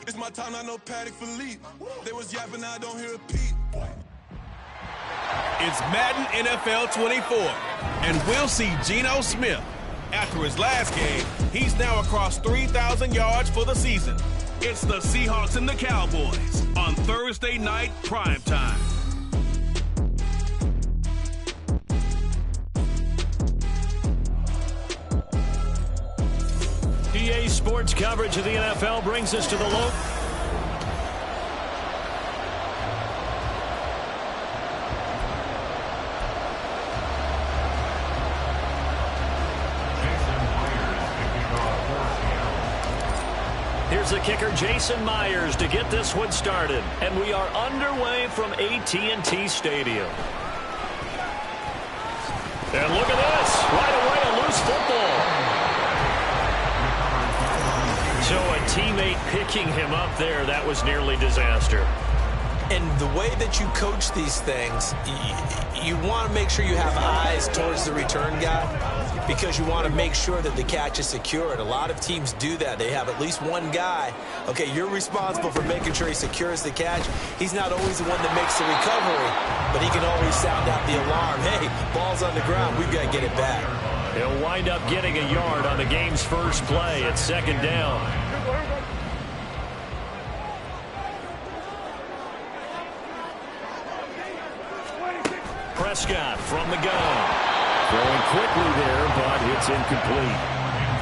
It's my time, I know Paddock for leap. They was yapping, I don't hear a peep. It's Madden NFL 24, and we'll see Geno Smith. After his last game, he's now across 3,000 yards for the season. It's the Seahawks and the Cowboys on Thursday night primetime. EA Sports coverage of the NFL brings us to the low. Here's the kicker, Jason Myers, to get this one started. And we are underway from AT&T Stadium. And look at this. Right away, a loose football. So a teammate picking him up there, that was nearly disaster. And the way that you coach these things, you want to make sure you have eyes towards the return guy because you want to make sure that the catch is secured. A lot of teams do that. They have at least one guy. Okay, you're responsible for making sure he secures the catch. He's not always the one that makes the recovery, but he can always sound out the alarm. Hey, ball's on the ground. We've got to get it back. He'll wind up getting a yard on the game's first play. It's second down. Prescott from the gun. Throwing quickly there, but it's incomplete.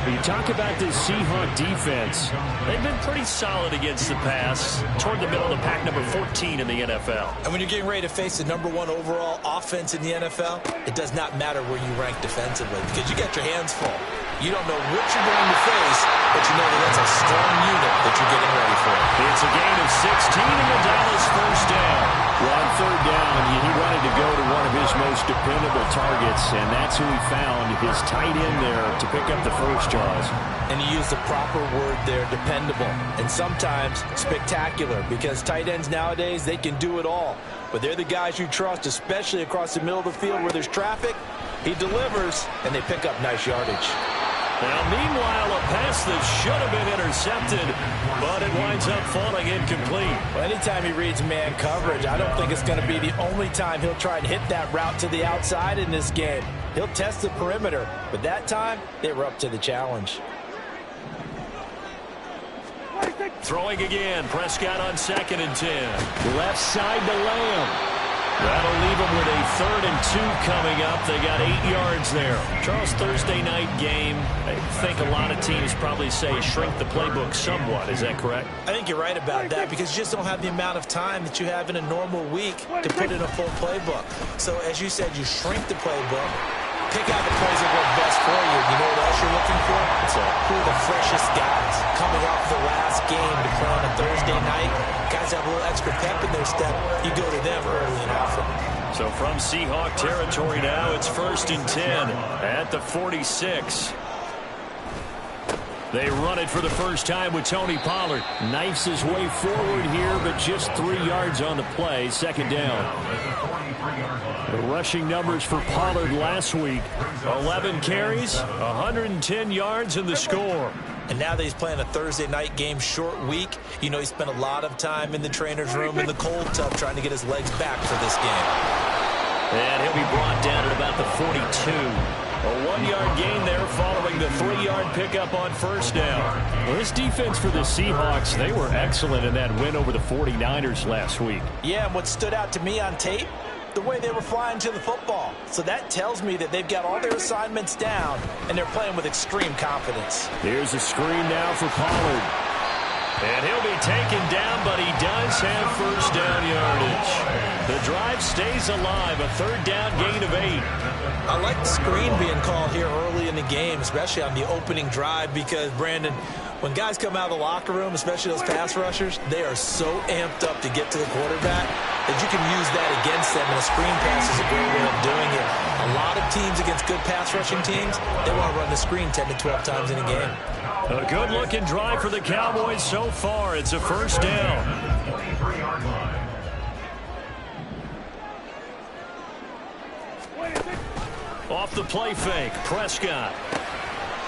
You talk about this Seahawk defense. They've been pretty solid against the pass, toward the middle of the pack, number 14 in the NFL. And when you're getting ready to face the #1 overall offense in the NFL, it does not matter where you rank defensively because you got your hands full. You don't know what you're going to face, but you know that that's a strong unit that you're getting ready for. It's a gain of 16 in the Dallas first down. Well, on third down, he wanted to go to one of his most dependable targets, and that's who he found, his tight end there, to pick up the first jaws. And you use the proper word there, dependable, and sometimes spectacular, because tight ends nowadays, they can do it all. But they're the guys you trust, especially across the middle of the field where there's traffic. He delivers, and they pick up nice yardage. Now, meanwhile, a pass that should have been intercepted, but it winds up falling incomplete. Well, anytime he reads man coverage, I don't think it's going to be the only time he'll try and hit that route to the outside in this game. He'll test the perimeter, but that time, they were up to the challenge. Throwing again, Prescott on 2nd and 10. Left side to Lamb. That'll leave them with a 3rd and 2 coming up. They got 8 yards there. Charles, Thursday night game, I think a lot of teams probably say shrink the playbook somewhat. Is that correct? I think you're right about that because you just don't have the amount of time that you have in a normal week to put in a full playbook. So, as you said, you shrink the playbook, pick out the plays that work best for you. You know what else you're looking for? Who are the freshest guys coming off the last game to play on a Thursday night? Guys have a little extra pep in their step. You go to them early and often. So from Seahawk territory now, it's 1st and 10 at the 46. They run it for the first time with Tony Pollard. Knifes his way forward here, but just 3 yards on the play. 2nd down. The rushing numbers for Pollard last week, 11 carries, 110 yards in the score. And now that he's playing a Thursday night game, short week, you know he spent a lot of time in the trainer's room in the cold tub trying to get his legs back for this game. And he'll be brought down at about the 42. A 1-yard gain there following the 3-yard pickup on 1st down. Well, this defense for the Seahawks, they were excellent in that win over the 49ers last week. Yeah, and what stood out to me on tape, the way they were flying to the football. So that tells me that they've got all their assignments down, and they're playing with extreme confidence. Here's a screen now for Pollard. And he'll be taken down, but he does have first down yardage. The drive stays alive, a 3rd down gain of 8. I like the screen being called here early in the game, especially on the opening drive, because, Brandon, when guys come out of the locker room, especially those pass rushers, they are so amped up to get to the quarterback that you can use that against them, and a screen pass is a great way of doing it. A lot of teams against good pass rushing teams, they want to run the screen 10 to 12 times in a game. A good-looking drive for the Cowboys so far. It's a 1st down. Off the play fake, Prescott.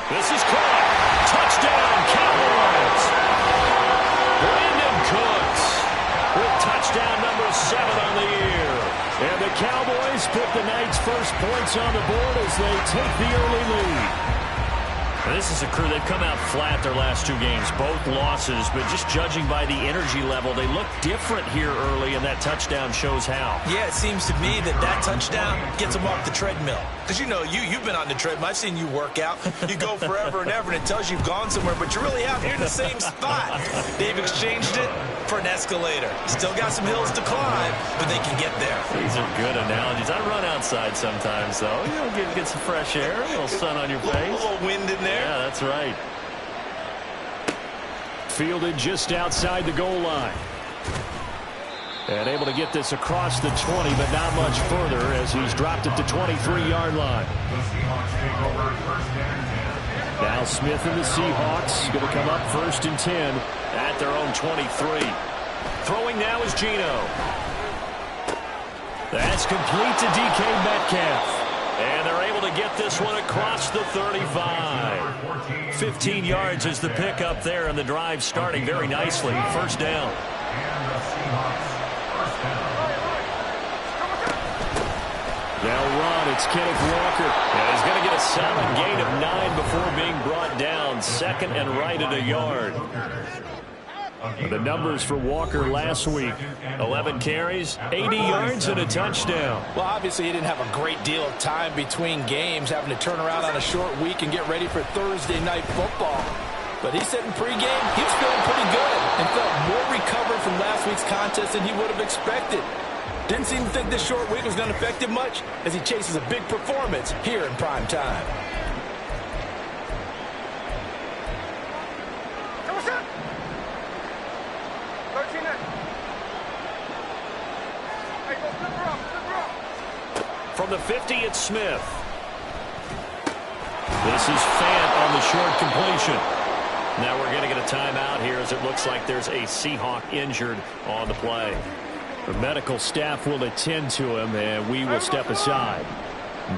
This is caught. Touchdown, Cowboys. Brand put the Knights' first points on the board as they take the early lead. This is a crew, they've come out flat their last two games, both losses, but just judging by the energy level, they look different here early, and that touchdown shows how. Yeah, it seems to me that touchdown gets them off the treadmill. Because, you've been on the treadmill. I've seen you work out. You go forever and ever, and it tells you you've gone somewhere, but you really haven't. You're in the same spot. They've exchanged it for an escalator. Still got some hills to climb, but they can get there. These are good analogies. I run outside sometimes, though. Get some fresh air, a little sun on your face. A little wind in there. Yeah, that's right. Fielded just outside the goal line. And able to get this across the 20, but not much further as he's dropped it to 23-yard line. Now Smith and the Seahawks going to come up 1st and 10 at their own 23. Throwing now is Geno. That's complete to DK Metcalf. And they're able to get this one across the 35. 15 yards is the pickup there, and the drive starting very nicely. First down. They'll run. It's Kenneth Walker. And he's going to get a solid gain of 9 before being brought down. Second and right at a yard. The numbers for Walker last week: 11 carries, 80 yards, and a touchdown. Well, obviously he didn't have a great deal of time between games, having to turn around on a short week and get ready for Thursday night football. But he said in pregame he was feeling pretty good and felt more recovered from last week's contest than he would have expected. Didn't seem to think this short week was going to affect him much as he chases a big performance here in prime time. From the 50, it's Smith. This is Fant on the short completion. Now we're going to get a timeout here as it looks like there's a Seahawk injured on the play. The medical staff will attend to him, and we will step aside.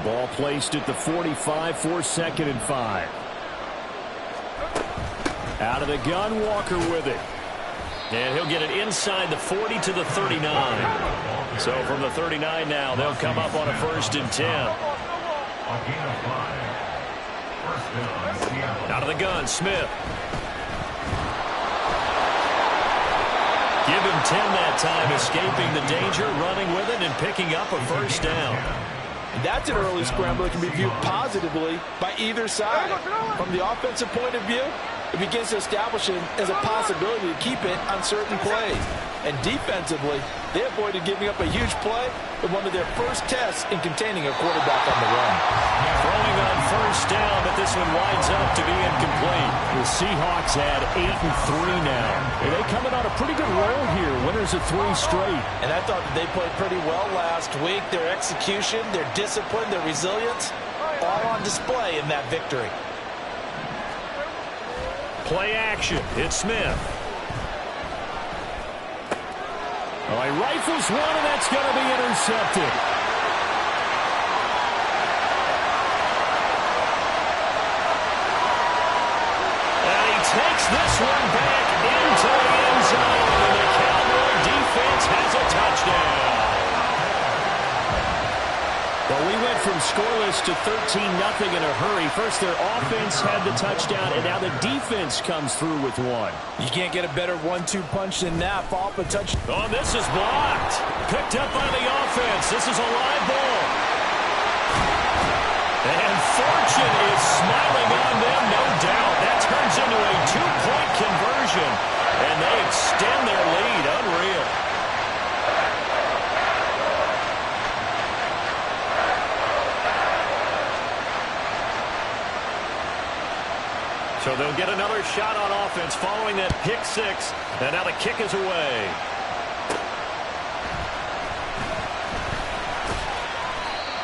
Ball placed at the 45 for 2nd and 5. Out of the gun, Walker with it. And he'll get it inside the 40 to the 39. So from the 39 now, they'll come up on a 1st and 10. Out of the gun, Smith. Give him 10 that time, escaping the danger, running with it, and picking up a 1st down. That's an early scramble that can be viewed positively by either side. From the offensive point of view, it begins to establish it as a possibility to keep it on certain plays. And defensively, they avoided giving up a huge play in one of their first tests in containing a quarterback on the run. Throwing on 1st down, but this one winds up to be incomplete. The Seahawks add 8-3 now. They coming on a pretty good roll here. Winners of 3 straight. And I thought that they played pretty well last week. Their execution, their discipline, their resilience, all on display in that victory. Play action. It's Smith. Oh, he rifles one, and that's going to be intercepted. And he takes this one back into the end zone, and the Cowboy defense has a touchdown. Well, we went from scoreless to 13-0 in a hurry. First, their offense had the touchdown, and now the defense comes through with one. You can't get a better 1-2 punch than that. Follow up a touch. Oh, this is blocked. Picked up by the offense. This is a live ball. And fortune is smiling on them, no doubt. That turns into a 2-point conversion, and they extend their lead. Unreal. So they'll get another shot on offense following that pick 6. And now the kick is away.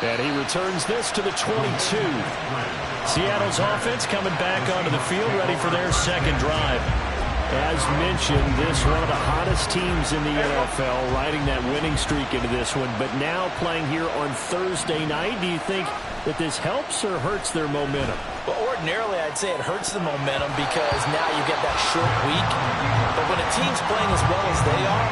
And he returns this to the 22. Seattle's offense coming back onto the field, ready for their second drive. As mentioned, this one of the hottest teams in the NFL, riding that winning streak into this one, but now playing here on Thursday night. Do you think that this helps or hurts their momentum? Well, ordinarily, I'd say it hurts the momentum because now you get that short week. But when a team's playing as well as they are,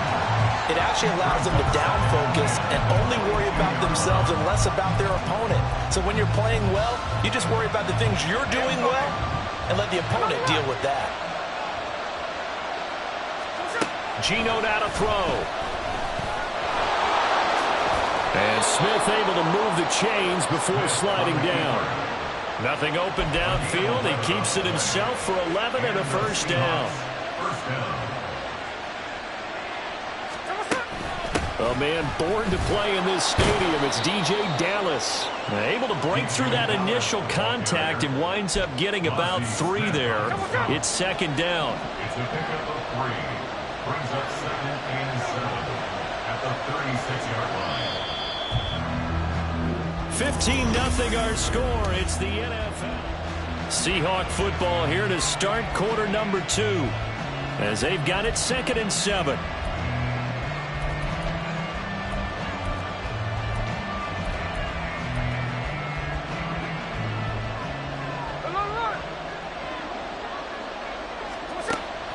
it actually allows them to down focus and only worry about themselves and less about their opponent. So when you're playing well, you just worry about the things you're doing well and let the opponent deal with that. Geno now to throw. And Smith able to move the chains before sliding down. Nothing open downfield. He keeps it himself for 11 and a first down. A man born to play in this stadium. It's DJ Dallas. Able to break through that initial contact and winds up getting about 3 there. It's second down. It's a pickup of 3. Brings up 2nd and 7 at the 36-yard line. 15-0 our score. It's the NFL. Seahawk football here to start quarter number 2 as they've got it 2nd and 7.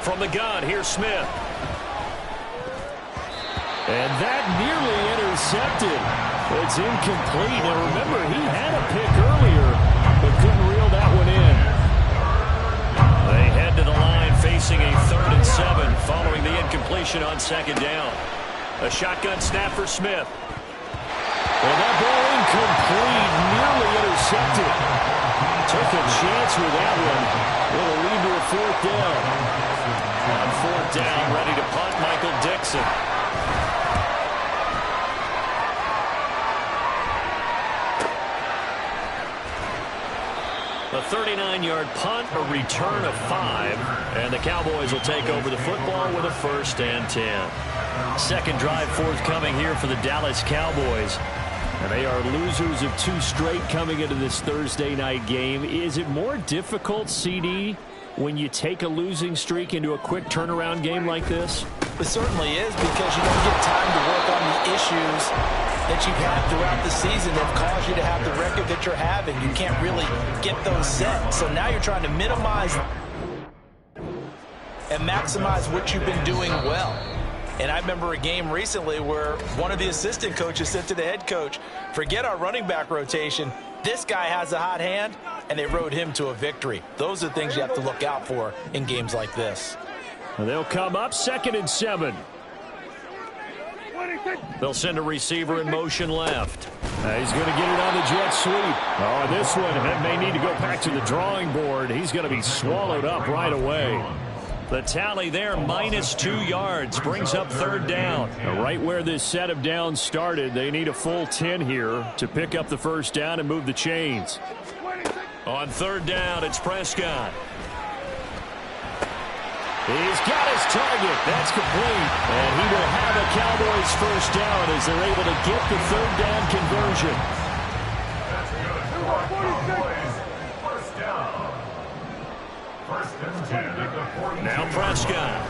From the gun, here's Smith. And that nearly intercepted. It's incomplete. Now remember, he had a pick earlier, but couldn't reel that one in. They head to the line facing a 3rd and 7 following the incompletion on 2nd down. A shotgun snap for Smith. And that ball incomplete, nearly intercepted. Took a chance with that one. It'll lead to a 4th down. On 4th down, ready to punt, Michael Dixon. A 39-yard punt, a return of 5, and the Cowboys will take over the football with a 1st and 10. Second drive forthcoming here for the Dallas Cowboys. And they are losers of 2 straight coming into this Thursday night game. Is it more difficult, CD, when you take a losing streak into a quick turnaround game like this? It certainly is, because you don't get time to work on the issues that you've had throughout the season that caused you to have the record that you're having. You can't really get those set. So now you're trying to minimize and maximize what you've been doing well. And I remember a game recently where one of the assistant coaches said to the head coach, forget our running back rotation. This guy has a hot hand, and they rode him to a victory. Those are things you have to look out for in games like this. They'll come up 2nd and 7. They'll send a receiver in motion left. He's going to get it on the jet sweep. Oh, this one may need to go back to the drawing board. He's going to be swallowed up right away. The tally there, -2 yards, brings up 3rd down. Right where this set of downs started, they need a full 10 here to pick up the 1st down and move the chains. On 3rd down, it's Prescott. He's got his target. That's complete. And he will have a Cowboys 1st down as they're able to get the 3rd down conversion. That's good for Cowboys. 1st down. 1st and 10 at the 42. Now Prescott.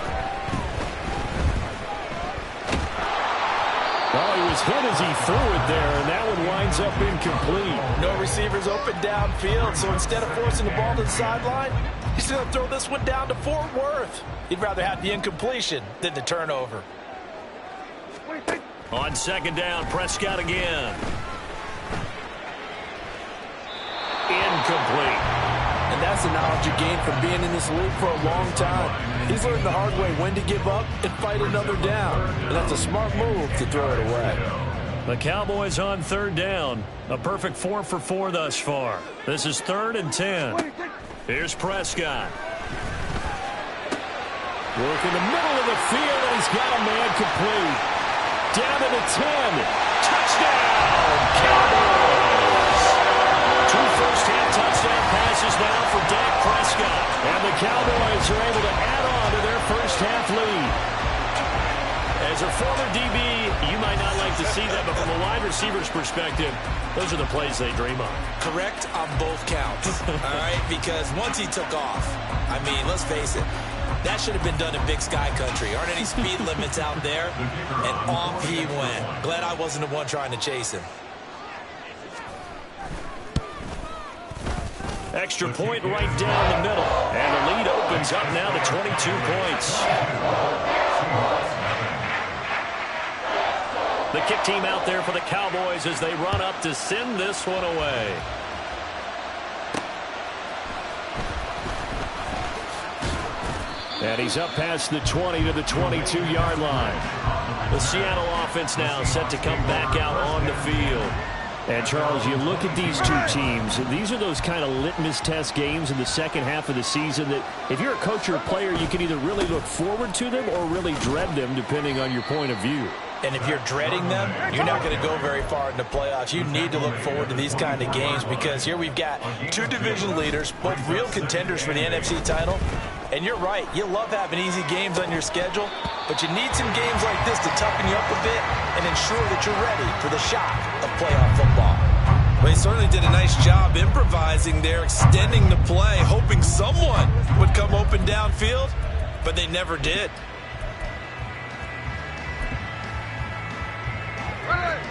Oh, he was hit as he threw it there, and that one winds up incomplete. No receivers open downfield, so instead of forcing the ball to the sideline, he's going to throw this one down to Fort Worth. He'd rather have the incompletion than the turnover. On 2nd down, Prescott again. Incomplete. And that's the knowledge you gain from being in this league for a long time. He's learned the hard way when to give up and fight another down. And that's a smart move to throw it away. The Cowboys on 3rd down. A perfect 4 for 4 thus far. This is 3rd and 10. Here's Prescott. Work in the middle of the field, and he's got a man complete. Down to the 10. Touchdown, Cowboys! 2 first-half touchdown passes now for Dak Prescott. And the Cowboys are able to add on to their first-half lead. As a former DB, you might not like to see that, but from a wide receiver's perspective, those are the plays they dream of. Correct on both counts, all right? Because once he took off, I mean, let's face it, that should have been done in Big Sky Country. Aren't any speed limits out there? And off he went. Glad I wasn't the one trying to chase him. Extra point right down the middle. And the lead opens up now to 22 points. The kick team out there for the Cowboys as they run up to send this one away. And he's up past the 20 to the 22-yard line. The Seattle offense now set to come back out on the field. And, Charles, you look at these two teams, these are those kind of litmus test games in the second half of the season that if you're a coach or a player, you can either really look forward to them or really dread them, depending on your point of view. And if you're dreading them, you're not going to go very far in the playoffs. You need to look forward to these kind of games because here we've got two division leaders, both real contenders for the NFC title. And you're right, you love having easy games on your schedule, but you need some games like this to toughen you up a bit and ensure that you're ready for the shock of playoff football. Well, he certainly did a nice job improvising there, extending the play, hoping someone would come open downfield, but they never did.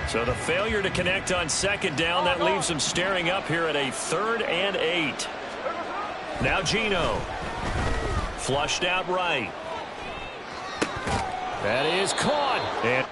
So the failure to connect on second down, that leaves them staring up here at a 3rd and 8. Now Geno. Flushed out right. That is caught. And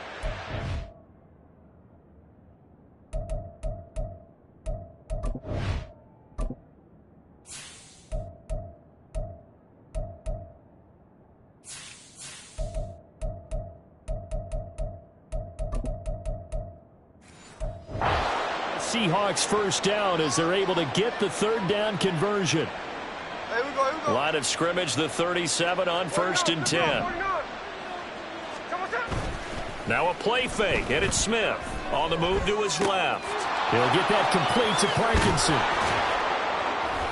Seahawks first down as they're able to get the 3rd down conversion. Line of scrimmage, the 37 on 1st and 10. Now a play fake, and it's Smith on the move to his left. He'll get that complete to Parkinson.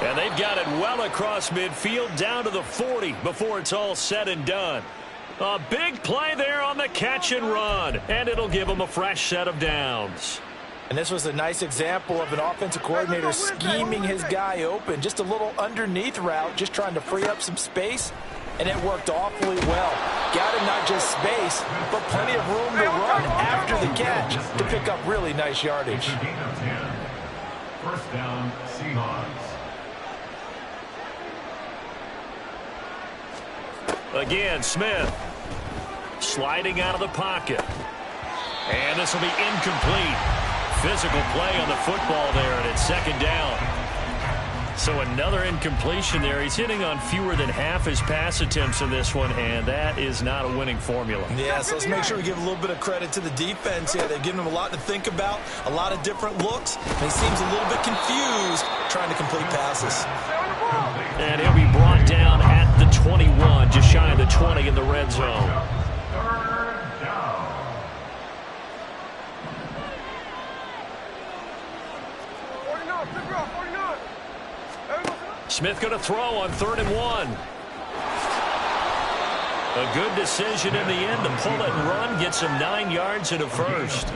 And they've got it well across midfield down to the 40 before it's all said and done. A big play there on the catch and run, and it'll give them a fresh set of downs. And this was a nice example of an offensive coordinator scheming his guy open. Just a little underneath route, just trying to free up some space, and it worked awfully well. Got him not just space, but plenty of room to run after the catch to pick up really nice yardage. First down, Seahawks. Again, Smith sliding out of the pocket. And this will be incomplete. Physical play on the football there, and it's 2nd down. So another incompletion there. He's hitting on fewer than half his pass attempts in this one, and that is not a winning formula. Yeah, so let's make sure we give a little bit of credit to the defense here. They've given him a lot to think about, a lot of different looks, and he seems a little bit confused trying to complete passes. And he'll be brought down at the 21, just shy of the 20 in the red zone. Smith going to throw on 3rd and 1. A good decision in the end to pull it and run, get some 9 yards and a first.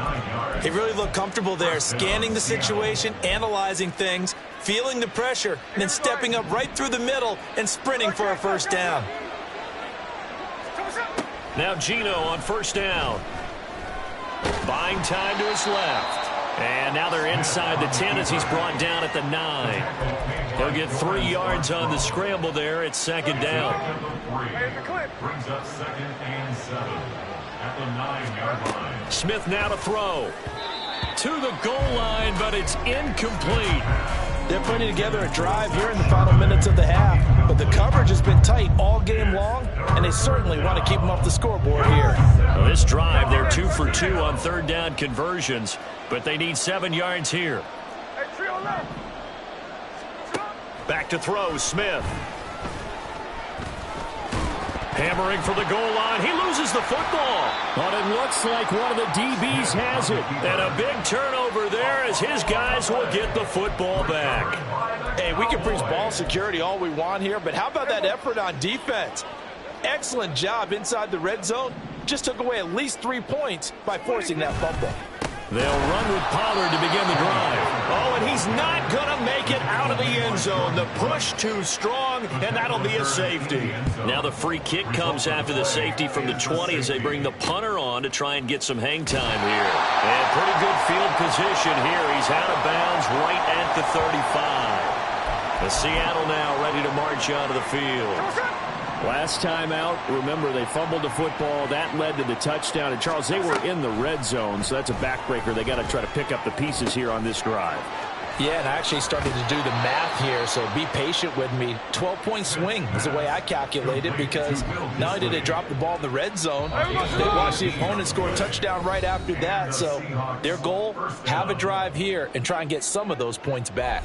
He really looked comfortable there, scanning the situation, analyzing things, feeling the pressure, and then stepping up right through the middle and sprinting for a first down. Now Geno on 1st down. Buying time to his left. And now they're inside the 10 as he's brought down at the 9. He'll get 3 yards on the scramble there. It's 2nd down. Brings up 2nd and 7 at the 9-yard line. Smith now to throw. To the goal line, but it's incomplete. They're putting together a drive here in the final minutes of the half, but the coverage has been tight all game long, and they certainly want to keep them off the scoreboard here. Well, this drive, they're 2 for 2 on 3rd down conversions, but they need 7 yards here. Back to throw, Smith. Hammering for the goal line. He loses the football. But it looks like one of the DBs has it. And a big turnover there as his guys will get the football back. Hey, we can preach ball security all we want here, but how about that effort on defense? Excellent job inside the red zone. Just took away at least 3 points by forcing that fumble. They'll run with Pollard to begin the drive. Oh, and he's not going to make it out of the end zone. The push too strong, and that'll be a safety. Now the free kick comes after the safety from the 20 as they bring the punter on to try and get some hang time here. And pretty good field position here. He's out of bounds right at the 35. The Seattle now ready to march onto the field. Last time out, remember, they fumbled the football. That led to the touchdown. And, Charles, they were in the red zone, so that's a backbreaker. They got to try to pick up the pieces here on this drive. Yeah, and I actually started to do the math here, so be patient with me. 12-point swing is the way I calculated, because not only did they drop the ball in the red zone, they watched the opponent score a touchdown right after that. So their goal, have a drive here and try and get some of those points back.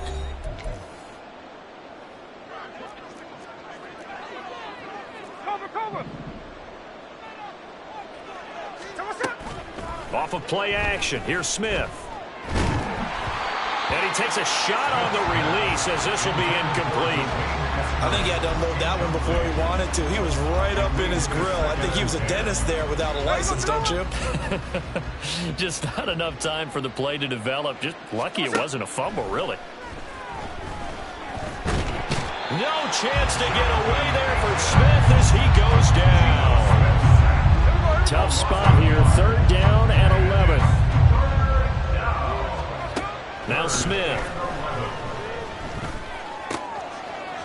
Off of play action, here's Smith. And he takes a shot on the release as this will be incomplete. I think he had to unload that one before he wanted to. He was right up in his grill. I think he was a dentist there without a license, don't you? Just not enough time for the play to develop. Just lucky it wasn't a fumble, really. No chance to get away there for Smith as he goes down. Tough spot here. 3rd down and 11. Now Smith.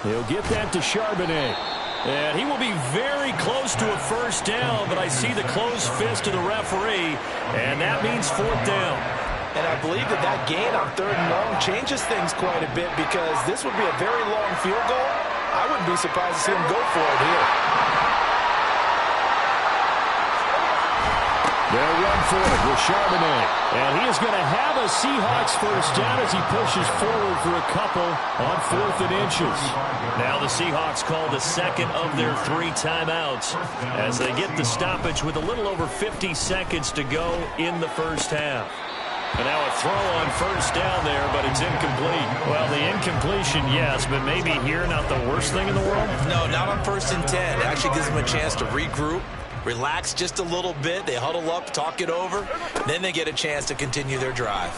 He'll get that to Charbonnet. And he will be very close to a first down, but I see the closed fist of the referee, and that means 4th down. And I believe that gain on 3rd and long changes things quite a bit, because this would be a very long field goal. I wouldn't be surprised to see him go for it here. They'll run for it with Charbonnet. And he is going to have a Seahawks first down as he pushes forward for a couple on 4th and inches. Now the Seahawks call the second of their 3 timeouts as they get the stoppage with a little over 50 seconds to go in the first half. And now a throw on first down there, but it's incomplete. Well, the incompletion, yes, but maybe here not the worst thing in the world? No, not on 1st and 10. It actually gives them a chance to regroup, relax just a little bit. They huddle up, talk it over. Then they get a chance to continue their drive.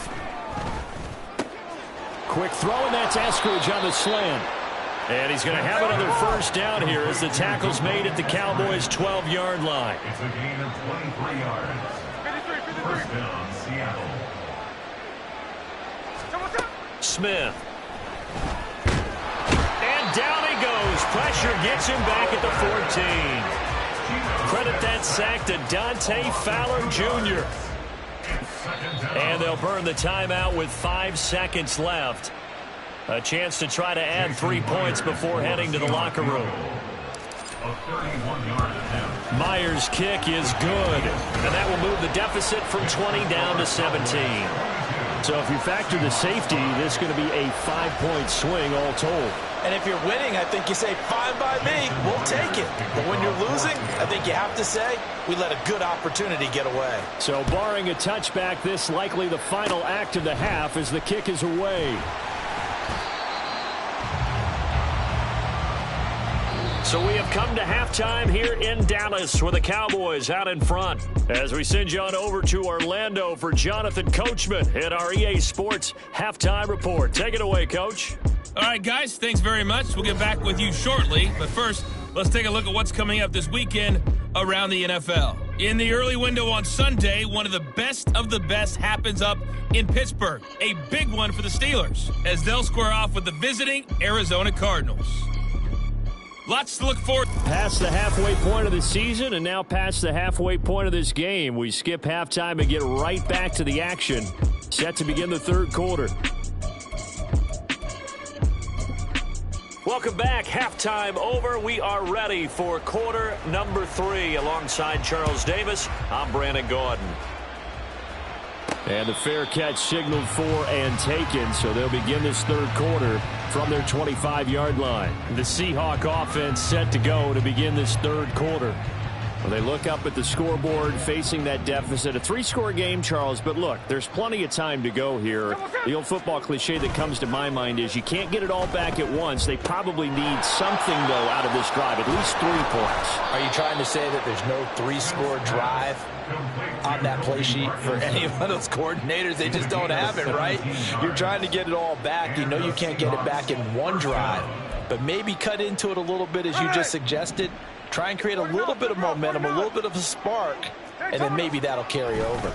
Quick throw, and that's Eskridge on the slant. And he's going to have another first down here as the tackle's made at the Cowboys' 12-yard line. It's a gain of 23 yards. First down, Seattle. Smith. And down he goes. Pressure gets him back at the 14. Credit that sack to Dante Fowler Jr. And they'll burn the timeout with 5 seconds left. A chance to try to add 3 points before heading to the locker room. Myers' kick is good. And that will move the deficit from 20 down to 17. So if you factor the safety, this is going to be a 5-point swing all told. And if you're winning, I think you say, fine by me, we'll take it. But when you're losing, I think you have to say, we let a good opportunity get away. So barring a touchback, this likely the final act of the half as the kick is away. So we have come to halftime here in Dallas with the Cowboys out in front. As we send you on over to Orlando for Jonathan Coachman at our EA Sports Halftime Report. Take it away, Coach. All right, guys, thanks very much. We'll get back with you shortly. But first, let's take a look at what's coming up this weekend around the NFL. In the early window on Sunday, one of the best happens up in Pittsburgh. A big one for the Steelers as they'll square off with the visiting Arizona Cardinals. Lots to look forward. Past the halfway point of the season and now past the halfway point of this game. We skip halftime and get right back to the action. Set to begin the 3rd quarter. Welcome back. Halftime over. We are ready for quarter number 3 alongside Charles Davis. I'm Brandon Gordon. And the fair catch signaled for and taken, so they'll begin this 3rd quarter from their 25-yard line. The Seahawk offense set to go to begin this 3rd quarter. Well, they look up at the scoreboard facing that deficit. A 3-score game, Charles, but look, there's plenty of time to go here. The old football cliche that comes to my mind is you can't get it all back at once. They probably need something, though, out of this drive, at least 3 points. Are you trying to say that there's no 3-score drive on that play sheet for any one of those coordinators? They just don't have it, right? You're trying to get it all back. You know you can't get it back in one drive, but maybe cut into it a little bit as you just suggested. Try and create a little bit of momentum, a little bit of a spark, and then maybe that'll carry over.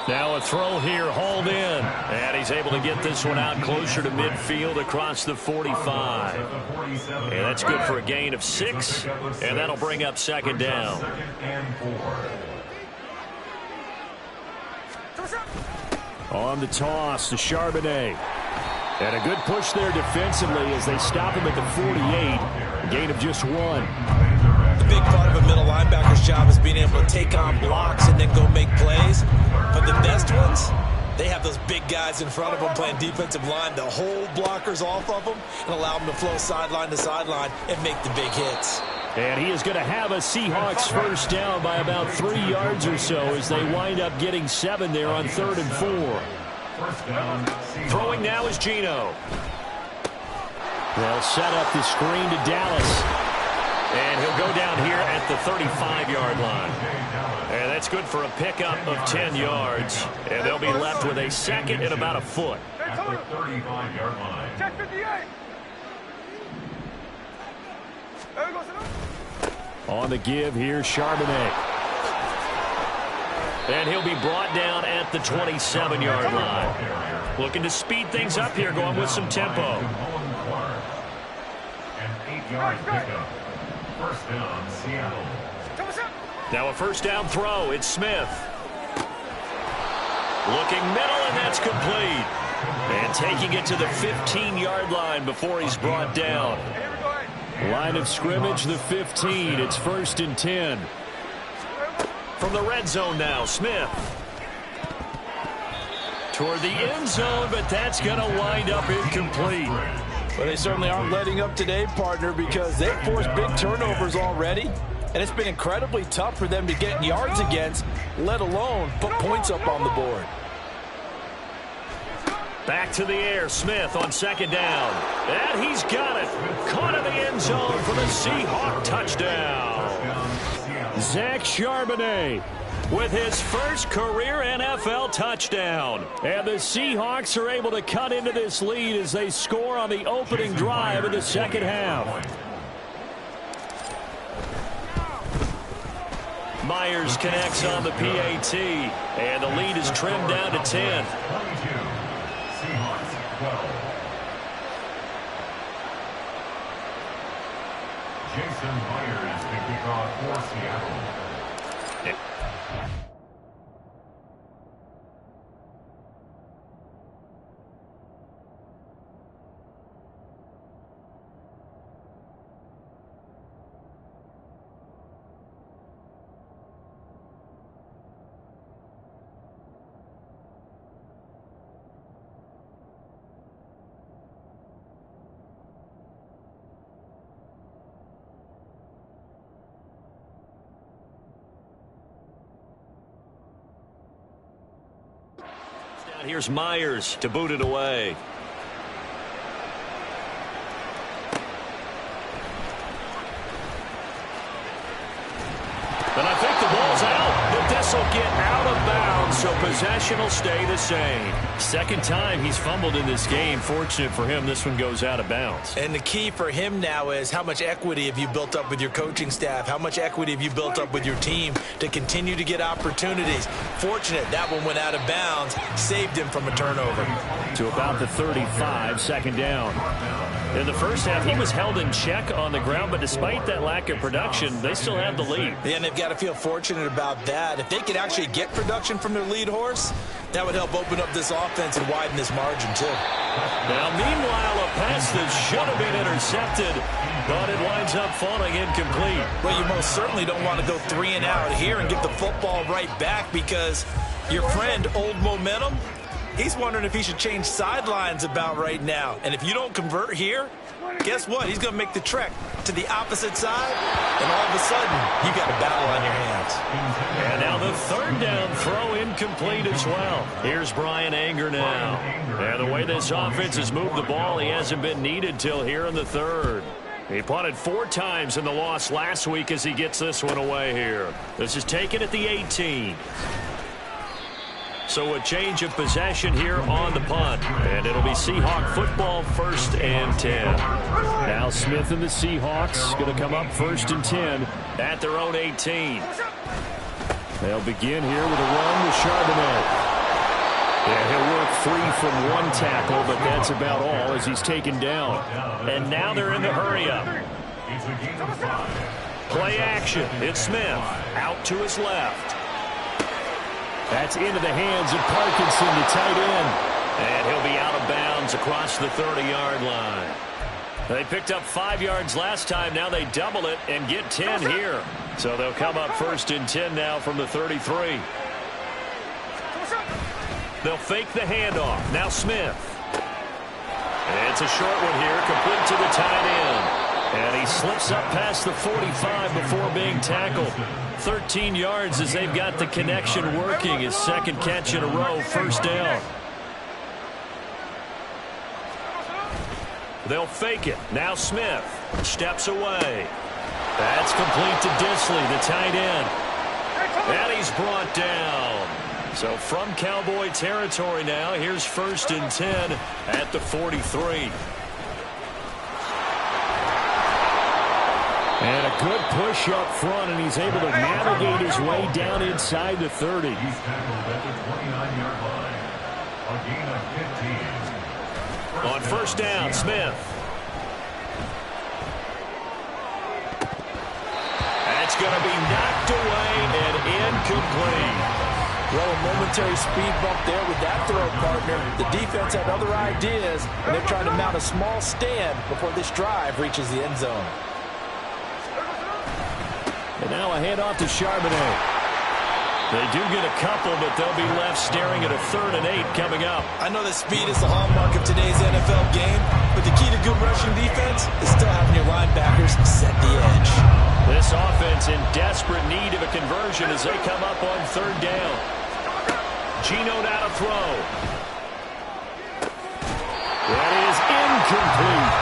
Now a throw here, hauled in. And he's able to get this one out closer to midfield across the 45. And that's good for a gain of 6. And that'll bring up second down. On the toss to Charbonnet. And a good push there defensively as they stop him at the 48. A gain of just 1. The big part of a middle linebacker's job is being able to take on blocks and then go make plays. But the best ones, they have those big guys in front of them playing defensive line to hold blockers off of them and allow them to flow sideline to sideline and make the big hits. And he is going to have a Seahawks first down by about 3 yards or so as they wind up getting 7 there on 3rd and 4. Throwing now is Geno. They'll set up the screen to Dallas. And he'll go down here at the 35-yard line. And that's good for a pickup of 10 yards. And they'll be left with a second and about a foot. At the 35-yard line. Check 58. On the give, here's Charbonnet. And he'll be brought down at the 27-yard line. Looking to speed things up here, going with some tempo. An 8-yard pickup. First down, Seattle. Now a first down throw. It's Smith. Looking middle, and that's complete. And taking it to the 15-yard line before he's brought down. Line of scrimmage, the 15. It's 1st and 10. From the red zone now, Smith. Toward the end zone, but that's going to wind up incomplete. Well, they certainly aren't letting up today, partner, because they've forced big turnovers already. And it's been incredibly tough for them to get yards against, let alone put points up on the board. Back to the air, Smith on second down. And he's got it. Caught in the end zone for the Seahawk touchdown. Zach Charbonnet with his first career NFL touchdown. And the Seahawks are able to cut into this lead as they score on the opening drive of the second half. Myers connects on the PAT, and the lead is trimmed down to 10. Seahawks 12. Jason Myers to kick off for Seattle. Here's Myers to boot it away. But I think the ball's out, but this will get out of bounds, so possession will stay the same. Second time he's fumbled in this game. Fortunate for him, this one goes out of bounds. And the key for him now is how much equity have you built up with your coaching staff? How much equity have you built up with your team to continue to get opportunities? Fortunate that one went out of bounds, saved him from a turnover. To about the 35, second down. In the first half, he was held in check on the ground, but despite that lack of production, they still have the lead. Yeah, and they've got to feel fortunate about that. If they could actually get production from their lead horse, that would help open up this offense and widen this margin, too. Now, meanwhile, a pass that should have been intercepted, but it winds up falling incomplete. Well, you most certainly don't want to go 3 and out here and give the football right back because your friend, Old Momentum, he's wondering if he should change sidelines about right now. And if you don't convert here, guess what? He's going to make the trek to the opposite side, and all of a sudden, you got a battle on your hands. And now the third down throw incomplete as well. Here's Brian Anger now. And the way this offense has moved the ball, he hasn't been needed till here in the third. He punted 4 times in the loss last week as he gets this one away here. This is taken at the 18. So a change of possession here on the punt. And it'll be Seahawk football, 1st and 10. Now Smith and the Seahawks going to come up 1st and 10 at their own 18. They'll begin here with a run with Charbonnet. Yeah, he'll work free from one tackle, but that's about all as he's taken down. And now they're in the hurry-up. It's a gain of 5. Play action. It's Smith out to his left. That's into the hands of Parkinson, the tight end. And he'll be out of bounds across the 30-yard line. They picked up 5 yards last time. Now they double it and get 10 here. So they'll come up 1st and 10 now from the 33. They'll fake the handoff. Now Smith. It's a short one here, complete to the tight end. And he slips up past the 45 before being tackled. 13 yards as they've got the connection working. His second catch in a row, 1st down. They'll fake it. Now Smith steps away. That's complete to Disley, the tight end. And he's brought down. So from Cowboy territory now, here's 1st and 10 at the 43. And a good push up front, and he's able to navigate his way down inside the 30. He's tackled at the 29-yard line. A gain of 15. On 1st down, Smith. That's going to be knocked away and incomplete. Well, a momentary speed bump there with that throw, partner. The defense had other ideas, and they're trying to mount a small stand before this drive reaches the end zone. And now a handoff to Charbonnet. They do get a couple, but they'll be left staring at a 3rd and 8 coming up. I know that speed is the hallmark of today's NFL game, but the key to good rushing defense is still having your linebackers set the edge. This offense in desperate need of a conversion as they come up on 3rd down. Gino now to throw. That is incomplete.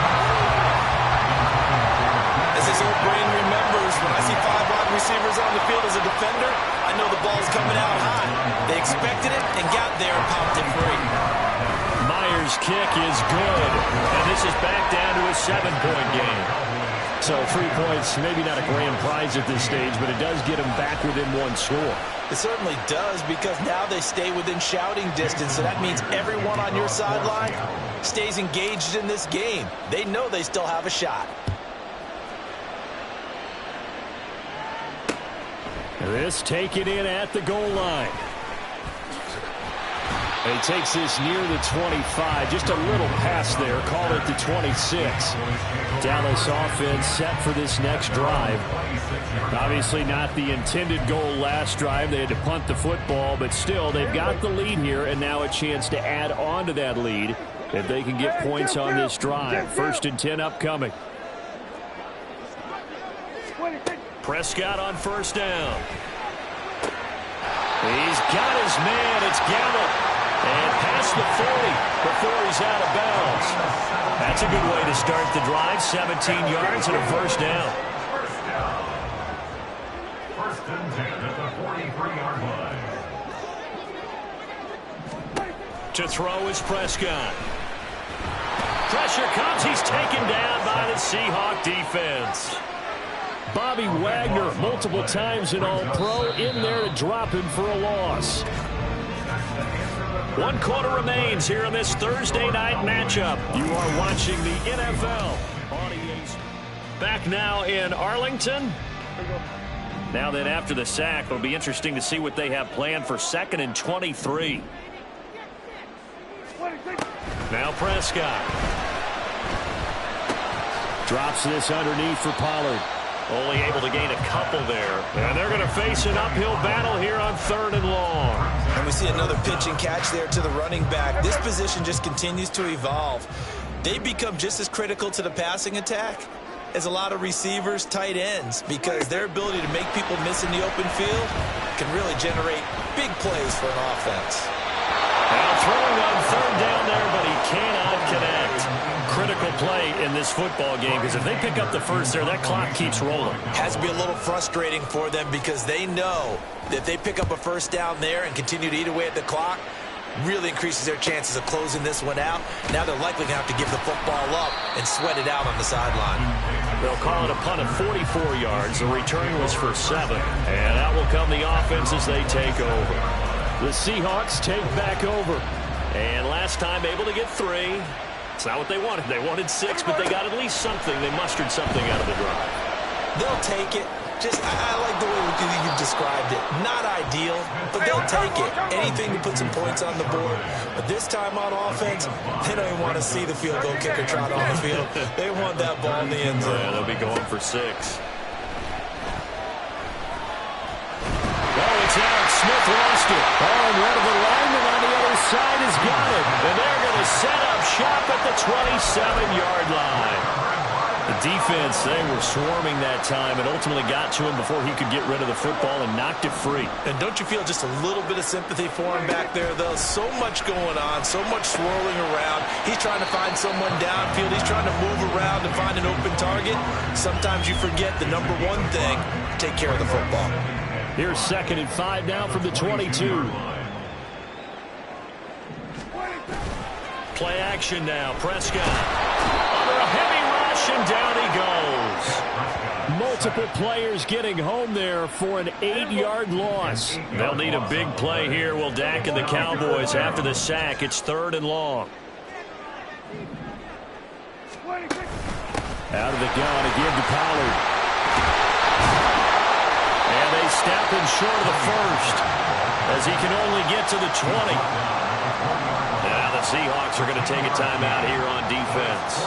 As his old brain remembers, when I see 5 wide receivers on the field as a defender, I know the ball's coming out high. They expected it and got there and popped it free. Myers' kick is good, and this is back down to a 7-point game. So 3 points, maybe not a grand prize at this stage, but it does get them back within 1 score. It certainly does, because now they stay within shouting distance, so that means everyone on your sideline stays engaged in this game. They know they still have a shot. This taken in at the goal line. And he takes this near the 25. Just a little pass there. Call it the 26. Dallas offense set for this next drive. Obviously not the intended goal last drive. They had to punt the football, but still they've got the lead here, and now a chance to add on to that lead if they can get points on this drive. 1st and 10 upcoming. Prescott on 1st down. He's got his man. It's Gallup. And past the 40 before he's out of bounds. That's a good way to start the drive. 17 yards and a 1st down. 1st and 10 at the 43-yard line. To throw is Prescott. Pressure comes. He's taken down by the Seahawk defense. Bobby Wagner, multiple times in All-Pro, in there to drop him for a loss. 1 quarter remains here in this Thursday night matchup. You are watching the NFL on EA. Back now in Arlington. Now then, after the sack, it'll be interesting to see what they have planned for 2nd and 23. Now Prescott. Drops this underneath for Pollard. Only able to gain a couple there. And they're going to face an uphill battle here on 3rd and long. And we see another pitch and catch there to the running back. This position just continues to evolve. They become just as critical to the passing attack as a lot of receivers, tight ends, because their ability to make people miss in the open field can really generate big plays for an offense. Now throwing on 3rd down there, but he cannot connect. Critical play in this football game, because if they pick up the 1st there, that clock keeps rolling. Has to be a little frustrating for them, because they know that if they pick up a 1st down there and continue to eat away at the clock, really increases their chances of closing this one out. Now they're likely going to have to give the football up and sweat it out on the sideline. They'll call it a punt of 44 yards. The return was for 7. And out will come the offense as they take over. The Seahawks take back over. And last time able to get 3. It's not what they wanted. They wanted 6, but they got at least something. They mustered something out of the drive. They'll take it. I like the way you've described it. Not ideal, but they'll take it. Anything to put some points on the board. But this time on offense, they don't even want to see the field goal kicker trot on the field. They want that ball in the end zone. Yeah, they'll be going for 6. Oh, it's out. Smith lost it. Oh, and one of the linemen on the other side has got it. And they're going to set up shop at the 27-yard line. The defense, they were swarming that time and ultimately got to him before he could get rid of the football and knocked it free. And don't you feel just a little bit of sympathy for him back there, though? So much going on, so much swirling around. He's trying to find someone downfield. He's trying to move around and find an open target. Sometimes you forget the number one thing, take care of the football. Here's 2nd and 5 now from the 22. Play action now. Prescott under a heavy rush, and down he goes. Multiple players getting home there for an 8-yard loss. They'll need a big play here. Will Dak and the Cowboys after the sack. It's 3rd and long. Out of the gun again to Pollard. And they snap him short of the first as he can only get to the 20. Now the Seahawks are going to take a timeout here on defense.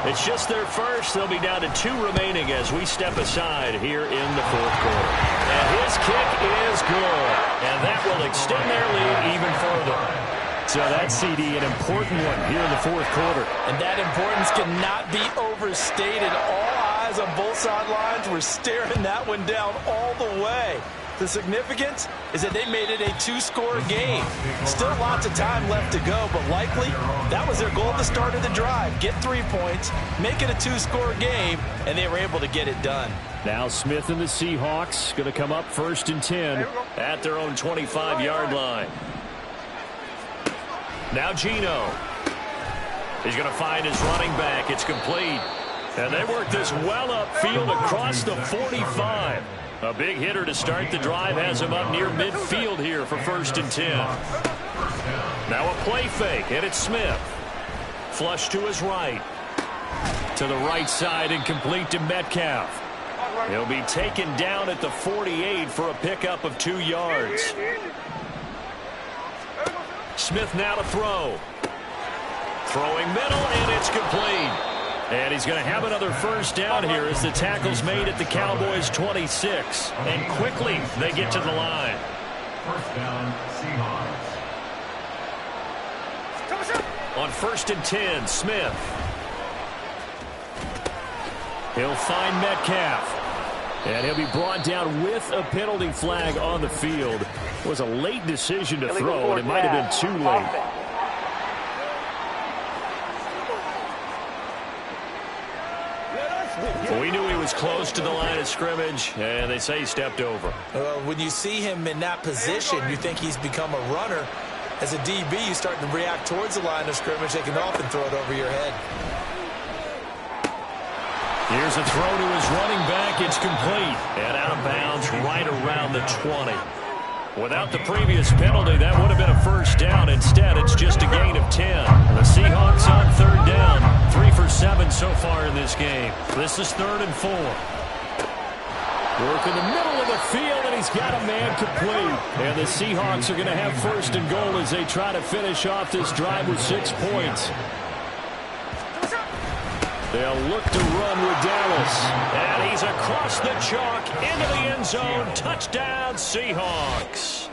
It's just their first. They'll be down to 2 remaining as we step aside here in the 4th quarter. And his kick is good. And that will extend their lead even further. So that CD, an important one here in the 4th quarter. And that importance cannot be overstated. All eyes on both sidelines were staring that one down all the way. The significance is that they made it a 2-score game. Still lots of time left to go, but likely that was their goal at the start of the drive. Get 3 points, make it a 2-score game, and they were able to get it done. Now Smith and the Seahawks going to come up 1st and 10 at their own 25-yard line. Now Geno. He's going to find his running back. It's complete. And they work this well upfield across the 45. A big hitter to start the drive has him up near midfield here for 1st and 10. Now a play fake, and it's Smith. Flush to his right. To the right side and complete to Metcalf. He'll be taken down at the 48 for a pickup of 2 yards. Smith now to throw. Throwing middle, and it's complete. And he's going to have another 1st down here as the tackle's made at the Cowboys' 26. And quickly they get to the line. 1st down, Seahawks. On 1st and 10, Smith. He'll find Metcalf. And he'll be brought down with a penalty flag on the field. It was a late decision to throw, and it might have been too late. We knew he was close to the line of scrimmage, and they say he stepped over. When you see him in that position, you think he's become a runner. As a DB, you start to react towards the line of scrimmage. They can often throw it over your head. Here's a throw to his running back. It's complete. And out of bounds right around the 20. Without the previous penalty, that would have been a 1st down. Instead, it's just a gain of 10. The Seahawks on 3rd down. 3 for 7 so far in this game. This is 3rd and 4. Work in the middle of the field, and he's got a man complete. And the Seahawks are going to have 1st and goal as they try to finish off this drive with 6 points. They'll look to run with Dallas. And he's across the chalk into the end zone. Touchdown, Seahawks.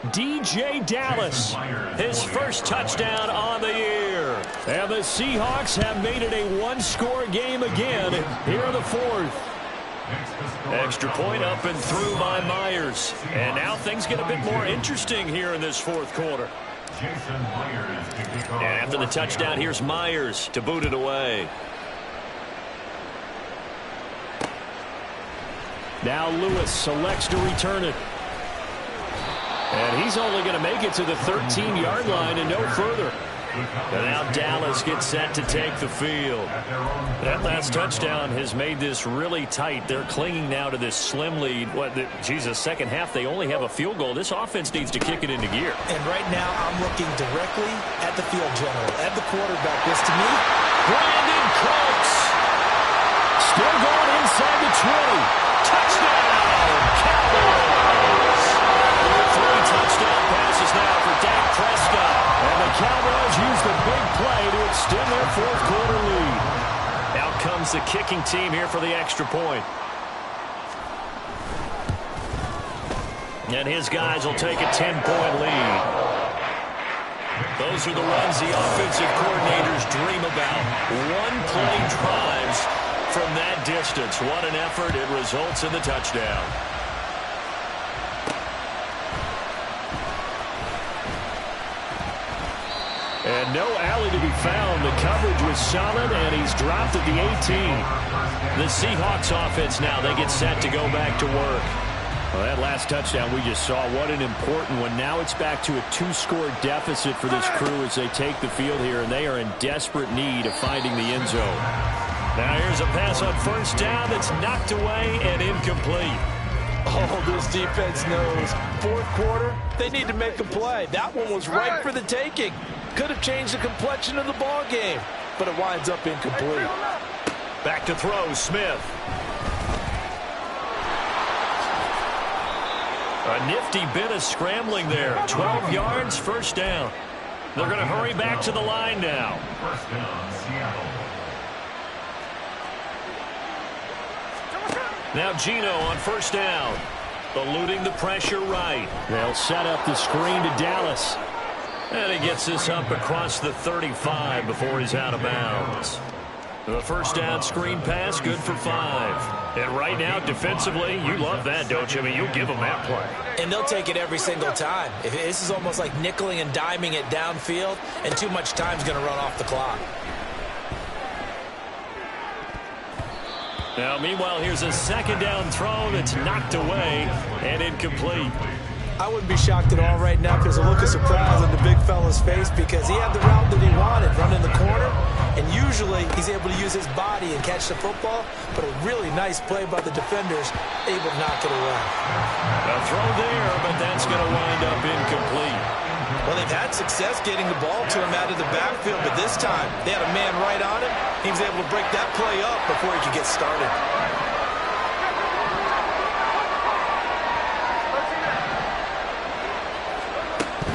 DJ Dallas, his 1st touchdown on the year. And the Seahawks have made it a 1-score game again here in the 4th. Extra point up and through by Myers. And now things get a bit more interesting here in this 4th quarter. And after the touchdown, here's Myers to boot it away. Now Lewis selects to return it. And he's only going to make it to the 13-yard line and no further. And now Dallas gets set to take the field. That last touchdown has made this really tight. They're clinging now to this slim lead. Second half, they only have a field goal. This offense needs to kick it into gear. And right now, I'm looking directly at the field general, at the quarterback. This, to me, Brandon Cooks. Still going inside the 20. Touchdown, Cowboys. 3 touchdown passes now for Dak Prescott. And the Cowboys use the big play to extend their fourth quarter lead. Out comes the kicking team here for the extra point. And his guys will take a 10-point lead. Those are the runs the offensive coordinators dream about. One-play drives from that distance. What an effort. It results in the touchdown. And no alley to be found. The coverage was solid, and he's dropped at the 18. The Seahawks offense now, they get set to go back to work. Well, that last touchdown we just saw, what an important one. Now it's back to a 2-score deficit for this crew as they take the field here, and they are in desperate need of finding the end zone. Now here's a pass on first down that's knocked away and incomplete. Oh, this defense knows. Fourth quarter, they need to make a play. That one was right for the taking. Could have changed the complexion of the ball game, but it winds up incomplete. Back to throw, Smith. A nifty bit of scrambling there. 12 yards, first down. They're going to hurry back to the line now. First down, Seattle. Now Geno on first down. Eluding the pressure right. They'll set up the screen to Dallas. And he gets this up across the 35 before he's out of bounds. The first down screen pass, good for 5. And right now, defensively, you love that, don't you? I mean, you'll give them that play. And they'll take it every single time. This is almost like nickeling and diming it downfield, and too much time's going to run off the clock. Now, meanwhile, here's a second down throw that's knocked away and incomplete. I wouldn't be shocked at all right now because a look of surprise on the big fella's face because he had the route that he wanted, running the corner, and usually he's able to use his body and catch the football, but a really nice play by the defenders, able to knock it away. A throw there, but that's going to wind up incomplete. Well, they've had success getting the ball to him out of the backfield, but this time they had a man right on him. He was able to break that play up before he could get started.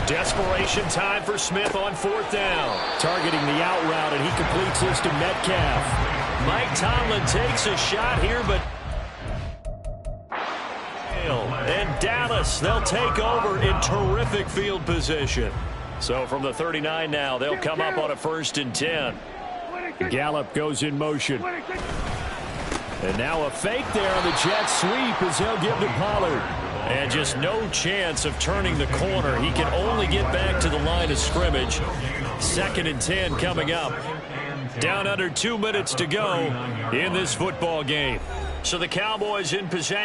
Desperation time for Smith on fourth down. Targeting the out route, and he completes this to Metcalf. Mike Tomlin takes a shot here, but... And Dallas, they'll take over in terrific field position. So from the 39 now, they'll come up on a 1st and 10. Gallup goes in motion. And now a fake there on the jet sweep as they'll give to Pollard. And just no chance of turning the corner. He can only get back to the line of scrimmage. 2nd and 10 coming up. Down under 2 minutes to go in this football game. So the Cowboys in possession.